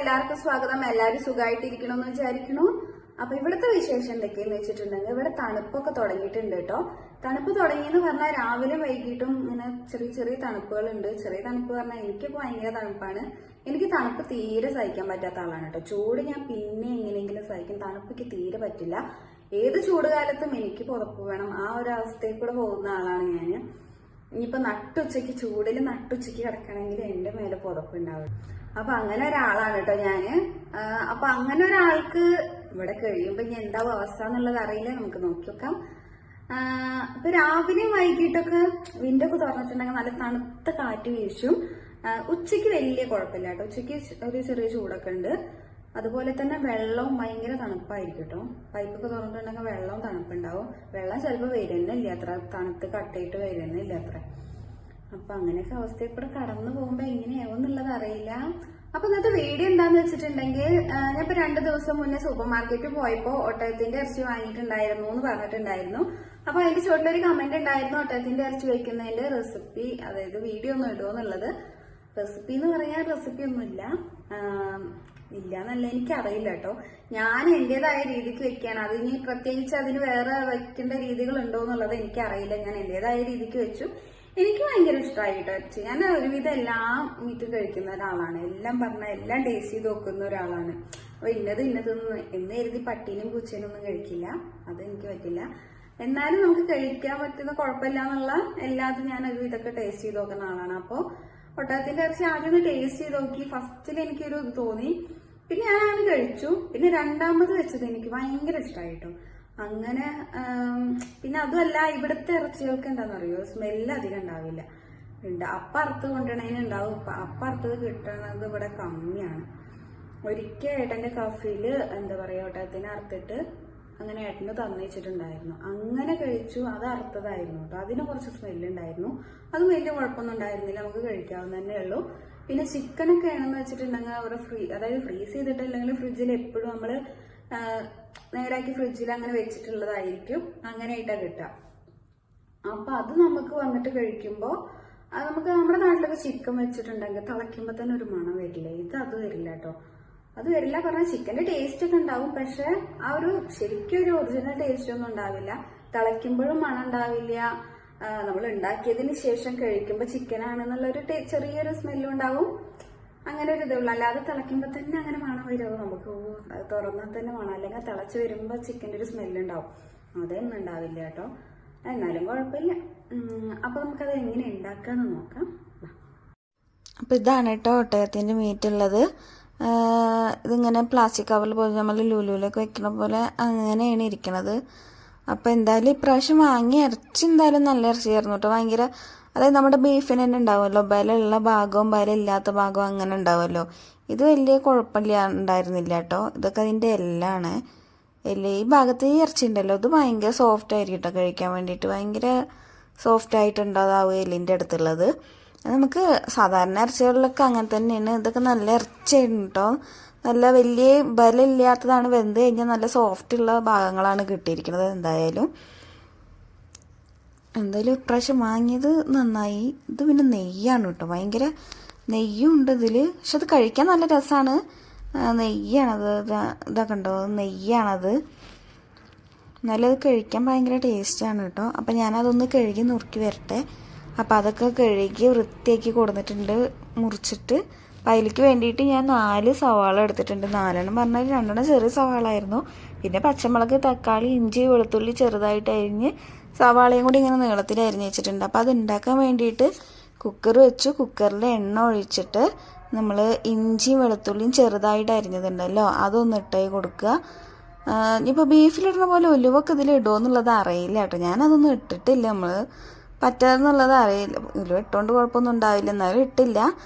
എല്ലാവർക്കും സ്വാഗതം. എല്ലാവരും സുഖമായിട്ടിരിക്കണമെന്ന് വിചാരിക്കണു. അപ്പൊ ഇവിടുത്തെ വിശേഷം എന്തൊക്കെയെന്ന് വെച്ചിട്ടുണ്ടെങ്കിൽ ഇവിടെ തണുപ്പൊക്കെ തുടങ്ങിയിട്ടുണ്ട് കേട്ടോ. തണുപ്പ് തുടങ്ങിയെന്ന് പറഞ്ഞാൽ രാവിലെ വൈകിട്ടും ഇങ്ങനെ ചെറിയ ചെറിയ തണുപ്പുകളുണ്ട്. ചെറിയ തണുപ്പ് പറഞ്ഞാൽ എനിക്കിപ്പോ ഭയങ്കര തണുപ്പാണ്. എനിക്ക് തണുപ്പ് തീരെ സഹിക്കാൻ പറ്റാത്ത ആളാണ് കേട്ടോ. ചൂട് ഞാൻ പിന്നെ എങ്ങനെയെങ്കിലും സഹിക്കും, തണുപ്പിക്ക് തീരെ പറ്റില്ല. ഏത് ചൂട് കാലത്തും എനിക്ക് പുതപ്പ് വേണം. ആ ഒരു അവസ്ഥയിൽ കൂടെ പോകുന്ന ആളാണ് ഞാൻ. ഇനിയിപ്പോ നട്ടുച്ചയ്ക്ക് ചൂടിൽ നട്ടുച്ചയ്ക്ക് കിടക്കണമെങ്കിൽ എന്റെ മേലെ പുതപ്പുണ്ടാവും. അപ്പൊ അങ്ങനെ ഒരാളാണ് കേട്ടോ ഞാന്. അപ്പൊ അങ്ങനെ ഒരാൾക്ക് ഇവിടെ കഴിയുമ്പോ ഇനി എന്താവും അവസ്ഥ എന്നുള്ളത് അറിയില്ല. നമുക്ക് നോക്കി നോക്കാം. ഇപ്പൊ രാവിലെയും വൈകിട്ടൊക്കെ വിൻഡോ ഒക്കെ തുറന്നിട്ടുണ്ടെങ്കിൽ നല്ല തണുത്ത കാറ്റ് വീശും. ഉച്ചയ്ക്ക് വലിയ കുഴപ്പമില്ല കേട്ടോ. ഉച്ചയ്ക്ക് ഒരു ചെറിയ ചൂടൊക്കെ ഉണ്ട്. അതുപോലെ തന്നെ വെള്ളവും ഭയങ്കര തണുപ്പായിരിക്കും കേട്ടോ. പൈപ്പൊക്കെ തുറന്നിട്ടുണ്ടെങ്കിൽ വെള്ളവും തണുപ്പുണ്ടാവും. വെള്ളം ചിലപ്പോൾ വരുന്നില്ല അത്ര, തണുത്ത് കട്ടയിട്ട് വരുന്നില്ല അത്ര. അപ്പൊ അങ്ങനെയൊക്കെ അവസ്ഥയിൽ കൂടെ കടന്നു പോകുമ്പോ എങ്ങനെയാവും എന്നുള്ളത് അറിയില്ല. അപ്പൊ ഇന്നത്തെ വീഡിയോ എന്താന്ന് വെച്ചിട്ടുണ്ടെങ്കിൽ, ഞാൻ ഇപ്പൊ 2 ദിവസം മുന്നേ സൂപ്പർ മാർക്കറ്റിൽ പോയപ്പോ ഒട്ടകത്തിന്റെ ഇറച്ചി വാങ്ങിയിട്ടുണ്ടായിരുന്നു എന്ന് പറഞ്ഞിട്ടുണ്ടായിരുന്നു. അപ്പൊ അതിന്റെ ചോട്ടിലൊരു കമന്റ് ഉണ്ടായിരുന്നു, ഒട്ടകത്തിന്റെ ഇറച്ചി വെക്കുന്നതിന്റെ റെസിപ്പി, അതായത് വീഡിയോ ഒന്നും ഇടുമെന്നുള്ളത്. റെസിപ്പി എന്ന് പറയാൻ റെസിപ്പി ഒന്നുമില്ല, ഇല്ലാന്നല്ല, എനിക്കറിയില്ല കേട്ടോ. ഞാൻ എന്റേതായ രീതിക്ക് വെക്കുകയാണ്. അതിന് പ്രത്യേകിച്ച് അതിന് വേറെ വെക്കേണ്ട രീതികൾ ഉണ്ടോ എന്നുള്ളത് എനിക്കറിയില്ല. ഞാൻ എന്റേതായ രീതിക്ക് വെച്ചു. എനിക്ക് ഭയങ്കര ഇഷ്ടമായി കേട്ടോ ഇറച്ചി. ഞാൻ ഒരുവിധം എല്ലാം മീറ്റും കഴിക്കുന്ന ഒരാളാണ്. എല്ലാം പറഞ്ഞാൽ എല്ലാം ടേസ്റ്റ് ചെയ്ത് നോക്കുന്ന ഒരാളാണ്. അപ്പൊ ഇന്നതൊന്നും എന്ന് കരുതി പട്ടീനും പൂച്ചേനും ഒന്നും കഴിക്കില്ല, അത് എനിക്ക് പറ്റില്ല. എന്നാലും നമുക്ക് കഴിക്കാൻ പറ്റുന്ന കുഴപ്പമില്ല എന്നുള്ള എല്ലാതും ഞാൻ ഒരുവിധമൊക്കെ ടേസ്റ്റ് ചെയ്ത് നോക്കുന്ന ആളാണ്. അപ്പൊ ഒട്ടകത്തിന്റെ ഇറച്ചി ആദ്യം ഒന്ന് ടേസ്റ്റ് ചെയ്ത് നോക്കി. ഫസ്റ്റിൽ എനിക്കൊരു ഇത് തോന്നി, പിന്നെ ഞാൻ അത് കഴിച്ചു. പിന്നെ രണ്ടാമത് വെച്ചത് എനിക്ക് ഭയങ്കര ഇഷ്ടമായി കേട്ടോ. അങ്ങനെ പിന്നെ അതുമല്ല, ഇവിടുത്തെ ഇറച്ചികൾക്ക് എന്താണെന്നറിയോ, സ്മെല്ല് അധികം ഉണ്ടാവില്ല. അപ്പറുത്ത് കൊണ്ടുവരണേനുണ്ടാവും, അപ്പറുത്തത് കിട്ടണത് ഇവിടെ കമ്മിയാണ്. ഒരിക്കൽ ഏട്ടന്റെ കഫില് എന്താ പറയാ, ഒട്ടകത്തിനെ അറുത്തിട്ട് അങ്ങനെ ഏട്ടന് തന്നേച്ചിട്ടുണ്ടായിരുന്നു. അങ്ങനെ കഴിച്ചു. അത് അറുത്തതായിരുന്നു കേട്ടോ. അതിന് കുറച്ച് സ്മെല്ല് ഉണ്ടായിരുന്നു. അത് വലിയ കുഴപ്പമൊന്നും ഉണ്ടായിരുന്നില്ല, നമുക്ക് കഴിക്കാവുന്ന തന്നെ ഉള്ളൂ. പിന്നെ ചിക്കനൊക്കെ ആണെന്ന് വെച്ചിട്ടുണ്ടെങ്കിൽ അവിടെ അതായത് ഫ്രീസ് ചെയ്തിട്ടില്ലെങ്കിൽ ഫ്രിഡ്ജിൽ എപ്പോഴും നമ്മള് നേരാക്കി ഫ്രിഡ്ജിൽ അങ്ങനെ വെച്ചിട്ടുള്ളതായിരിക്കും. അങ്ങനെയായിട്ടാ കിട്ടുക. അപ്പൊ അത് നമുക്ക് വന്നിട്ട് കഴിക്കുമ്പോ നമുക്ക് നമ്മുടെ നാട്ടിലൊക്കെ ചിക്കൻ വെച്ചിട്ടുണ്ടെങ്കിൽ തിളയ്ക്കുമ്പോ തന്നെ ഒരു മണം വരില്ലേ, അത് വരില്ല കേട്ടോ. അത് വരില്ല പറഞ്ഞാൽ ചിക്കന്റെ ടേസ്റ്റ് ഒക്കെ ഉണ്ടാവും, പക്ഷെ ആ ഒരു ശരിക്കും ഒരു ഒറിജിനൽ ടേസ്റ്റ് ഒന്നും ഉണ്ടാവില്ല. തിളയ്ക്കുമ്പോഴും മണം ഉണ്ടാവില്ല. നമ്മൾ ഉണ്ടാക്കിയതിന് ശേഷം കഴിക്കുമ്പോൾ ചിക്കനാണെന്നുള്ളൊരു ചെറിയൊരു സ്മെല്ലും ഉണ്ടാവും. അങ്ങനെ ഒരു ഇതുള്ളൂ. അല്ലാതെ തിളയ്ക്കുമ്പോൾ തന്നെ അങ്ങനെ മണം വരുമോ നമുക്ക്, തുറന്നാൽ തന്നെ മണം, അല്ലെങ്കിൽ തിളച്ച് വരുമ്പോൾ ചിക്കൻ്റെ ഒരു സ്മെല്ലുണ്ടാവും. അതൊന്നും ഉണ്ടാവില്ല കേട്ടോ. എന്നാലും കുഴപ്പമില്ല. അപ്പൊ നമുക്കത് എങ്ങനെ ഉണ്ടാക്കാന്ന് നോക്കാം. അപ്പൊ ഇതാണ് കേട്ടോ ഒട്ടകത്തിന്റെ മീറ്റ് ഉള്ളത്. ഇതിങ്ങനെ പ്ലാസ്റ്റിക് കവറിൽ പോലെ നമ്മൾ ലുലുവിലൊക്കെ വെക്കണ പോലെ അങ്ങനെയാണ് ഇരിക്കണത്. അപ്പം എന്തായാലും ഇപ്രാവശ്യം വാങ്ങിയ ഇറച്ചി എന്തായാലും നല്ല ഇറച്ചിയായിരുന്നു കേട്ടോ. ഭയങ്കര, അതായത് നമ്മുടെ ബീഫിന് തന്നെ ഉണ്ടാവുമല്ലോ, ബലമുള്ള ഭാഗവും ബലമില്ലാത്ത ഭാഗവും അങ്ങനെ ഉണ്ടാവുമല്ലോ. ഇത് വലിയ കുഴപ്പമില്ല ഉണ്ടായിരുന്നില്ല കേട്ടോ. ഇതൊക്കെ അതിൻ്റെ എല്ലാമാണ്. ഈ ഭാഗത്ത് ഈ ഇറച്ചി ഉണ്ടല്ലോ, ഇത് ഭയങ്കര സോഫ്റ്റ് ആയിരിക്കും കേട്ടോ കഴിക്കാൻ വേണ്ടിയിട്ട്. ഭയങ്കര സോഫ്റ്റ് ആയിട്ടുണ്ടാവും എല്ലിൻ്റെ അടുത്തുള്ളത്. നമുക്ക് സാധാരണ ഇറച്ചികളിലൊക്കെ അങ്ങനെ തന്നെയാണ്. ഇതൊക്കെ നല്ല ഇറച്ചിയാണ് കേട്ടോ. നല്ല വലിയ ബലമില്ലാത്തതാണ്. വെന്ത് കഴിഞ്ഞാൽ നല്ല സോഫ്റ്റ് ഉള്ള ഭാഗങ്ങളാണ് കിട്ടിയിരിക്കുന്നത്. എന്തായാലും ഇപ്രാവശ്യം വാങ്ങിയത് നന്നായി. ഇത് പിന്നെ നെയ്യാണ് കേട്ടോ, ഭയങ്കര നെയ്യും ഉണ്ട് ഇതിൽ. പക്ഷെ അത് കഴിക്കാൻ നല്ല രസമാണ്. നെയ്യാണത്, ഇതൊക്കെ ഉണ്ടോ, നെയ്യാണത്. നല്ലത് കഴിക്കാൻ ഭയങ്കര ടേസ്റ്റാണ് കേട്ടോ. അപ്പം ഞാനതൊന്ന് കഴുകി നുറുക്കി വരട്ടെ. അപ്പം അതൊക്കെ കഴുകി വൃത്തിയാക്കി കൊടുത്തിട്ടുണ്ട്, മുറിച്ചിട്ട്. അതിലേക്ക് വേണ്ടിയിട്ട് ഞാൻ 4 സവാള എടുത്തിട്ടുണ്ട്. 4 പറഞ്ഞാൽ 2 ചെറിയ സവാളായിരുന്നു. പിന്നെ പച്ചമുളക്, തക്കാളി, ഇഞ്ചി, വെളുത്തുള്ളി ചെറുതായിട്ട് അരിഞ്ഞ് സവാളയും കൂടി ഇങ്ങനെ നീളത്തിൽ അരിഞ്ഞ് വെച്ചിട്ടുണ്ട്. അപ്പം അത് ഉണ്ടാക്കാൻ വേണ്ടിയിട്ട് കുക്കർ വെച്ചു. കുക്കറിൽ എണ്ണ ഒഴിച്ചിട്ട് നമ്മൾ ഇഞ്ചിയും വെളുത്തുള്ളിയും ചെറുതായിട്ട് അരിഞ്ഞതുണ്ടല്ലോ, അതൊന്ന് ഇട്ടായി കൊടുക്കുക. ഇപ്പോൾ ബീഫിലിടുന്ന പോലെ ഉലുവൊക്കെ ഇതിൽ ഇടുമോ എന്നുള്ളത് അറിയില്ല കേട്ടോ. ഞാനതൊന്നും ഇട്ടിട്ടില്ല. നമ്മൾ പറ്റാതെന്നുള്ളത് അറിയില്ല. ഉലുവ ഇട്ടുകൊണ്ട് കുഴപ്പമൊന്നും ഉണ്ടാവില്ല, എന്നാലും ഇട്ടില്ല.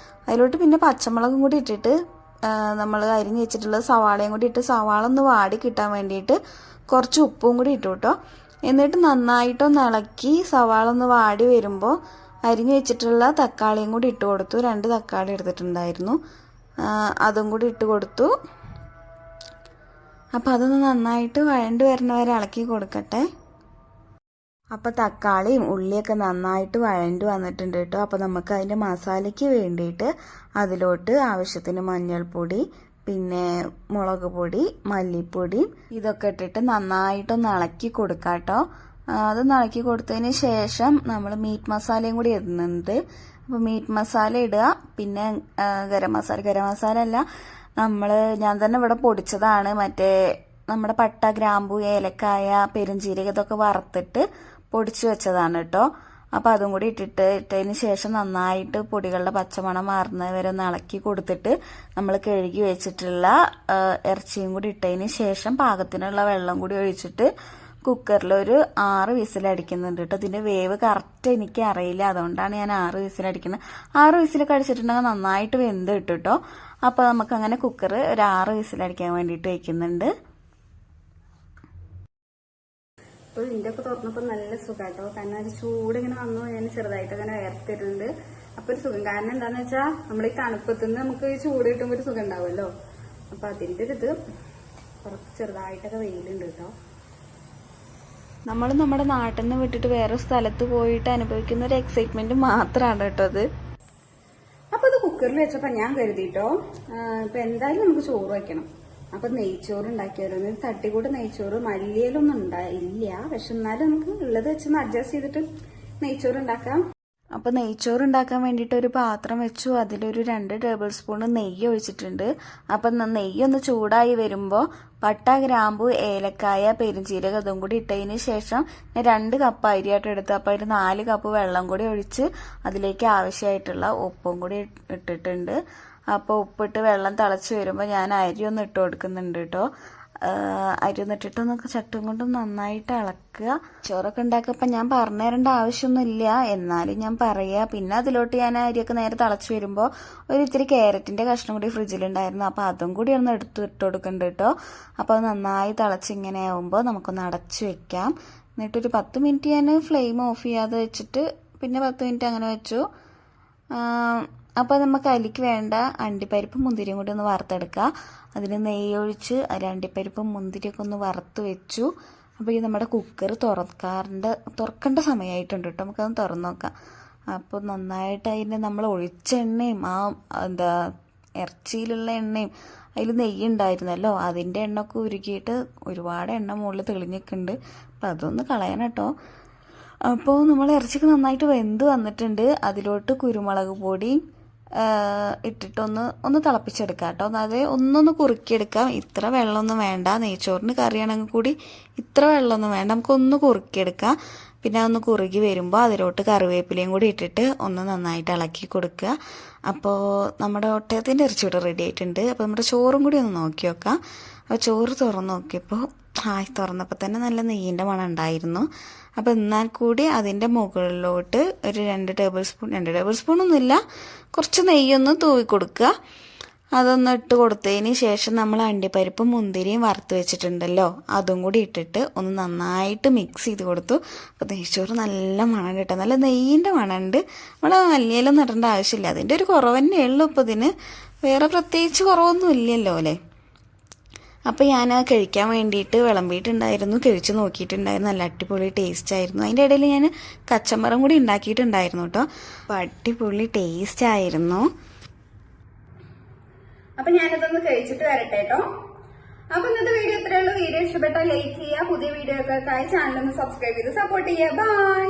അതിലോട്ട് പിന്നെ പച്ചമുളകും കൂടി ഇട്ടിട്ട് നമ്മൾ അരിഞ്ഞ് വെച്ചിട്ടുള്ള സവാളയും കൂടി ഇട്ട് സവാള ഒന്ന് വാടി കിട്ടാൻ വേണ്ടിയിട്ട് കുറച്ച് ഉപ്പും കൂടി ഇട്ടു കേട്ടോ. എന്നിട്ട് നന്നായിട്ടൊന്ന് ഇളക്കി സവാള ഒന്ന് വാടി വരുമ്പോൾ അരിഞ്ഞ് വെച്ചിട്ടുള്ള തക്കാളിയും കൂടി ഇട്ട് കൊടുത്തു. 2 തക്കാളി എടുത്തിട്ടുണ്ടായിരുന്നു, അതും കൂടി ഇട്ട് കൊടുത്തു. അപ്പം അതൊന്ന് നന്നായിട്ട് വഴണ്ട് വരുന്നവരെ ഇളക്കി കൊടുക്കട്ടെ. അപ്പോൾ തക്കാളിയും ഉള്ളിയൊക്കെ നന്നായിട്ട് വഴണ്ട് വന്നിട്ടുണ്ട് കേട്ടോ. അപ്പോൾ നമുക്ക് അതിൻ്റെ മസാലയ്ക്ക് വേണ്ടിയിട്ട് അതിലോട്ട് ആവശ്യത്തിന് മഞ്ഞൾപ്പൊടി, പിന്നെ മുളക് പൊടി, മല്ലിപ്പൊടി ഇതൊക്കെ ഇട്ടിട്ട് നന്നായിട്ടൊന്ന് ഇളക്കി കൊടുക്കാം കേട്ടോ. അതൊന്ന് ഇളക്കി കൊടുത്തതിന് ശേഷം നമ്മൾ മീറ്റ് മസാലയും കൂടി ഇടുന്നുണ്ട്. അപ്പോൾ മീറ്റ് മസാല ഇടുക, പിന്നെ ഗരം മസാല അല്ല, ഞാൻ തന്നെ ഇവിടെ പൊടിച്ചതാണ്. മറ്റേ നമ്മുടെ പട്ട, ഗ്രാമ്പു, ഏലക്കായ, പെരുംജീരകം ഇതൊക്കെ വറുത്തിട്ട് പൊടിച്ചു വെച്ചതാണ് കേട്ടോ. അപ്പോൾ അതും കൂടി ഇട്ടതിന് ശേഷം നന്നായിട്ട് പൊടികളുടെ പച്ചമണം മാറുന്നത് വരെ ഒന്ന് ഇളക്കി കൊടുത്തിട്ട് നമ്മൾ കഴുകി വെച്ചിട്ടുള്ള ഇറച്ചിയും കൂടി ഇട്ടതിന് ശേഷം പാകത്തിനുള്ള വെള്ളം കൂടി ഒഴിച്ചിട്ട് കുക്കറിൽ ഒരു 6 വിസിലടിക്കുന്നുണ്ട് കേട്ടോ. ഇതിന്റെ വേവ് കറക്റ്റ് എനിക്ക് അറിയില്ല, അതുകൊണ്ടാണ് ഞാൻ 6 വിസിലടിക്കുന്നത്. 6 വിസിലൊക്കെ അടിച്ചിട്ടുണ്ടെങ്കിൽ നന്നായിട്ട് വെന്ത് കിട്ടും കേട്ടോ. അപ്പോൾ നമുക്ക് അങ്ങനെ കുക്കർ ഒരു 6 വിസിലടിക്കാൻ വേണ്ടിയിട്ട് വെക്കുന്നുണ്ട്. അപ്പോൾ ഇതിൻ്റെയൊക്കെ തുറന്നപ്പോൾ നല്ല സുഖം കേട്ടോ. കാരണം ഒരു ചൂട് ഇങ്ങനെ വന്നു, ഞാൻ ചെറുതായിട്ട് അങ്ങനെ വേർത്തിട്ടുണ്ട്. അപ്പോൾ ഒരു സുഖം, കാരണം എന്താണെന്ന് വെച്ചാൽ നമ്മൾ ഈ തണുപ്പത്തുനിന്ന് നമുക്ക് ചൂട് കിട്ടുമ്പോൾ ഒരു സുഖം ഉണ്ടാവുമല്ലോ. അപ്പോൾ അതിൻ്റെ ഒരു ഇത് കുറച്ച് ചെറുതായിട്ടൊക്കെ വെയിലുണ്ട് കേട്ടോ. നമ്മൾ നമ്മുടെ നാട്ടിൽ നിന്ന് വിട്ടിട്ട് വേറെ സ്ഥലത്ത് പോയിട്ട് അനുഭവിക്കുന്ന ഒരു എക്സൈറ്റ്മെന്റ് മാത്രമാണ് കേട്ടോ അത്. അപ്പോൾ ഇത് കുക്കറിൽ വെച്ചപ്പോൾ ഞാൻ കരുതിട്ടോ, ഇപ്പൊ എന്തായാലും നമുക്ക് ചോറ് വയ്ക്കണം. അപ്പൊ നെയ്ച്ചോറ് ഉണ്ടാക്കിയായിരുന്നു. തട്ടിക്കൂട്ട് നെയ്ച്ചോറ് മല്ലിയിലൊന്നും ഇല്ല, പക്ഷെ എന്നാലും നമുക്ക് ഉള്ളത് വെച്ചൊന്ന് അഡ്ജസ്റ്റ് ചെയ്തിട്ട് നെയ്ച്ചോറ് ഉണ്ടാക്കാം. അപ്പൊ നെയ്ച്ചോറ് ഉണ്ടാക്കാൻ വേണ്ടിയിട്ട് ഒരു പാത്രം വെച്ചു. അതിലൊരു 2 ടേബിൾ സ്പൂൺ നെയ്യ് ഒഴിച്ചിട്ടുണ്ട്. അപ്പൊ നെയ്യ് ഒന്ന് ചൂടായി വരുമ്പോൾ പട്ട, ഗ്രാമ്പു, ഏലക്കായ, പെരുംജീരകം ഇതും കൂടി ഇട്ടതിന് ശേഷം 2 കപ്പ് അരിയായിട്ട് എടുത്ത് അപ്പോൾ അതിൽ 4 കപ്പ് വെള്ളം കൂടി ഒഴിച്ച് അതിലേക്ക് ആവശ്യമായിട്ടുള്ള ഉപ്പും കൂടി ഇട്ടിട്ടുണ്ട്. അപ്പോൾ ഉപ്പിട്ട് വെള്ളം തിളച്ച് വരുമ്പോൾ ഞാൻ അരി ഒന്ന് ഇട്ട് കൊടുക്കുന്നുണ്ട് കേട്ടോ. അരി ഒന്ന് ഇട്ടിട്ടൊന്നൊക്കെ ചട്ടും കൊണ്ട് നന്നായിട്ട് ഇളക്കുക. ചോറൊക്കെ ഉണ്ടാക്കുമ്പോൾ ഞാൻ പറഞ്ഞു തരേണ്ട ആവശ്യമൊന്നുമില്ല, എന്നാലും ഞാൻ പറയാ. പിന്നെ അതിലോട്ട് ഞാൻ അരിയൊക്കെ നേരെ തിളച്ച് വരുമ്പോൾ ഒരു ഇത്തിരി ക്യാരറ്റിന്റെ കഷ്ണം കൂടി ഫ്രിഡ്ജിലുണ്ടായിരുന്നു, അപ്പോൾ അതും കൂടി ഒന്ന് ഇട്ട് കൊടുക്കുന്നുണ്ട് കേട്ടോ. അപ്പോൾ അത് നന്നായി തിളച്ചിങ്ങനെ ആവുമ്പോൾ നമുക്കൊന്ന് അടച്ചു വെക്കാം. എന്നിട്ടൊരു 10 മിനിറ്റ് ഞാൻ ഫ്ലെയിം ഓഫ് ചെയ്യാതെ വെച്ചിട്ട് പിന്നെ 10 മിനിറ്റ് അങ്ങനെ വെച്ചു. അപ്പോൾ നമുക്ക് അതിലേക്ക് വേണ്ട അണ്ടിപ്പരിപ്പും മുന്തിരിയും കൂടി ഒന്ന് വറുത്തെടുക്കുക. അതിന് നെയ്യ് ഒഴിച്ച് അണ്ടിപ്പരിപ്പും മുന്തിരിയൊക്കെ ഒന്ന് വറുത്ത് വെച്ചു. അപ്പോൾ ഈ നമ്മുടെ കുക്കർ തുറക്കേണ്ട സമയമായിട്ടുണ്ട് കേട്ടോ. നമുക്കത് തുറന്നു നോക്കാം. അപ്പോൾ നന്നായിട്ട് അതിന് നമ്മൾ ഒഴിച്ച എണ്ണയും ഇറച്ചിയിലുള്ള എണ്ണയും അതിൽ നെയ്യ് ഉണ്ടായിരുന്നല്ലോ, അതിൻ്റെ എണ്ണയൊക്കെ ഉരുക്കിയിട്ട് ഒരുപാട് എണ്ണ മുകളിൽ തെളിഞ്ഞിട്ടുണ്ട്. അപ്പം അതൊന്ന് കളയണം കേട്ടോ. അപ്പോൾ നമ്മൾ ഇറച്ചിക്ക് നന്നായിട്ട് വെന്ത് വന്നിട്ടുണ്ട്. അതിലോട്ട് കുരുമുളക് പൊടി ഇട്ടിട്ടൊന്ന് തിളപ്പിച്ചെടുക്കാം കേട്ടോ. അതായത് ഒന്നൊന്ന് കുറുക്കിയെടുക്കാം. ഇത്ര വെള്ളമൊന്നും വേണ്ട, നെയ്ച്ചോറിന് കറിയാണെങ്കിൽ കൂടി ഇത്ര വെള്ളമൊന്നും വേണ്ട, നമുക്കൊന്ന് കുറുക്കിയെടുക്കാം. പിന്നെ ഒന്ന് കുറുകി വരുമ്പോൾ അതിലോട്ട് കറിവേപ്പിലയും കൂടി ഇട്ടിട്ട് ഒന്ന് നന്നായിട്ട് ഇളക്കി കൊടുക്കുക. അപ്പോൾ നമ്മുടെ ഒട്ടകത്തിൻ്റെ ഇറച്ചി ഇവിടെ റെഡി ആയിട്ടുണ്ട്. അപ്പോൾ നമ്മുടെ ചോറും കൂടി ഒന്ന് നോക്കി നോക്കാം. അപ്പോൾ ചോറ് തുറന്ന് നോക്കിയപ്പോൾ തുറന്നപ്പോൾ തന്നെ നല്ല നെയ്യിൻ്റെ മണം ഉണ്ടായിരുന്നു. അപ്പോൾ എന്നാൽ കൂടി അതിൻ്റെ മുകളിലോട്ട് ഒരു 2 ടേബിൾ സ്പൂണൊന്നുമില്ല, കുറച്ച് നെയ്യൊന്ന് തൂവി കൊടുക്കുക. അതൊന്ന് ഇട്ട് കൊടുത്തതിന് ശേഷം നമ്മൾ അണ്ടിപ്പരിപ്പും മുന്തിരിയും വറുത്ത് വെച്ചിട്ടുണ്ടല്ലോ, അതും കൂടി ഇട്ടിട്ട് ഒന്ന് നന്നായിട്ട് മിക്സ് ചെയ്ത് കൊടുത്തു. അപ്പോൾ നെയ്ച്ചോറ് നല്ല മണം കേട്ടോ, നല്ല നെയ്യിൻ്റെ മണമുണ്ട്. നമ്മൾ മല്ലിയിലൊന്നും ഇടേണ്ട ആവശ്യമില്ല, അതിൻ്റെ ഒരു കുറവ് തന്നെ ഉള്ളൂ. ഇപ്പോൾ ഇതിന് വേറെ പ്രത്യേകിച്ച് കുറവൊന്നും ഇല്ലല്ലോ അല്ലേ. അപ്പോൾ ഞാൻ കഴിക്കാൻ വേണ്ടിയിട്ട് വിളമ്പിയിട്ടുണ്ടായിരുന്നു, കഴിച്ച് നോക്കിയിട്ടുണ്ടായിരുന്നു. നല്ല അടിപൊളി ടേസ്റ്റ് ആയിരുന്നു. അതിൻ്റെ ഇടയിൽ ഞാൻ കച്ചമ്പറം കൂടി ഉണ്ടാക്കിയിട്ടുണ്ടായിരുന്നു കേട്ടോ. അപ്പോൾ അടിപൊളി ടേസ്റ്റ് ആയിരുന്നു. അപ്പൊ ഞാനിതൊന്ന് കഴിച്ചിട്ട് വരട്ടെ കേട്ടോ. അപ്പൊ ഇന്നത്തെ വീഡിയോ ഇത്രയുള്ളൂ. വീഡിയോ ഇഷ്ടപ്പെട്ടാൽ ലൈക്ക് ചെയ്യുക. പുതിയ വീഡിയോ ഒക്കെ ആയി ചാനൽ ഒന്ന് സബ്സ്ക്രൈബ് ചെയ്ത് സപ്പോർട്ട് ചെയ്യുക. ബൈ.